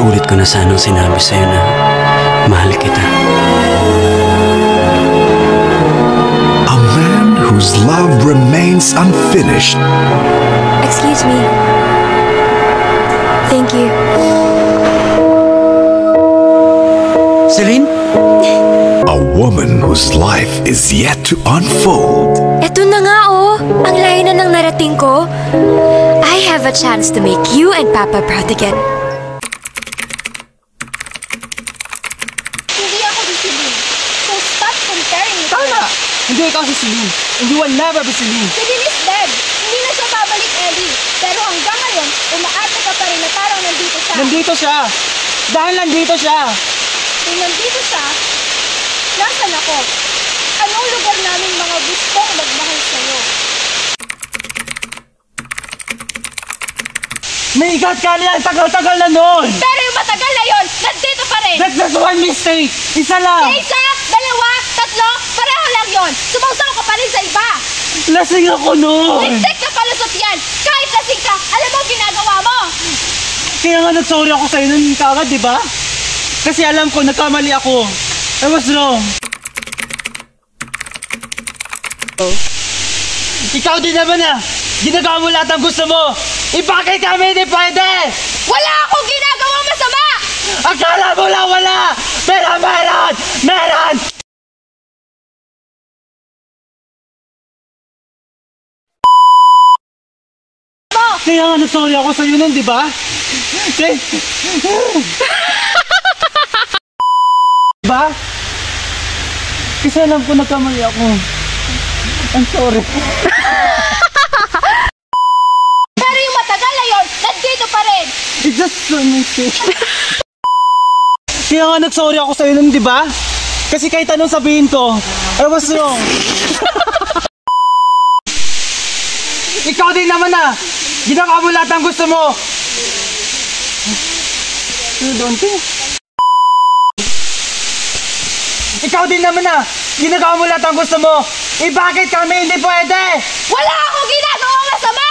ulit ko na sanang sinabi sa'yo na mahal kita. A man whose love remains unfinished. Excuse me. Thank you. Celine? A woman whose life is yet to unfold. Eto na nga oh, ang layo na ng narating ko. I have a chance to make you and Papa proud again. Hindi ako si Celine. So stop comparing me to her. Tama! Hindi ikaw si Celine. And you will never be Celine. Celine is dead. Hindi na siya babalik, Ellie. Pero hanggang ngayon, umaarte ka pa rin na parang nandito siya. Nandito siya. Dahil nandito siya. Kung nandito siya, nasan ako? Anong lugar namin mga gustong magmahal sa'yo? May ikat ka niyan. Tagal-tagal na noon. Pero yung matagal na yon, nandito pa rin! That's just one mistake. Isa lang. Isa, dalawa, tatlo, pareho lang yon. Sumasaw ka pa rin sa iba. Lasing ako noon. Lintik ka palusot yan. Kahit lasing ka, alam mo ang ginagawa mo. Kaya nga nag-sorry ako sa'yo nun kagad, di ba? Kasi alam ko, nagkamali ako. I was wrong. Ikaw din naman ah. Ginagawa mo lahat ang gusto mo. Bakit kami hindi pwede? Wala akong ginagawang masama! Akala mo lang wala. Pero meron! Meron! Kaya nga nag-sorry ako sa'yo nun, di ba? Diba? Kasi alam ko nagkamali ako. I'm sorry. Pero yung matagal na yon, nandito pa rin! It's just one mistake. Kaya nga nag-sorry ako sa'yo nun, di ba? Kasi kahit anong sabihin ko, I was wrong. Ikaw din naman ah. Ginagawa mo lahat ang gusto mo. Don't you? Ikaw din naman ah. Ginagawa mo lahat ang gusto mo. Bakit kami hindi pwede? Wala akong ginagawang masama!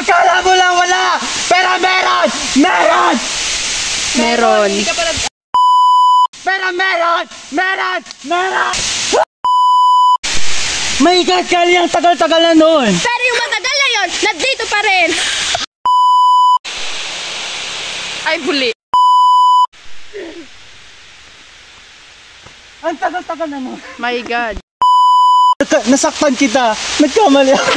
Akala mo lang wala. Pero meron! Meron! Meron. Pero meron! Meron! Meron! May kakali ang tagal-tagal na noon. Pero yung matagal na yon, nandito pa rin! Ay, huli. Ang tagal-tagal na noon. My God. Nasaktan kita. Nagkamali ako.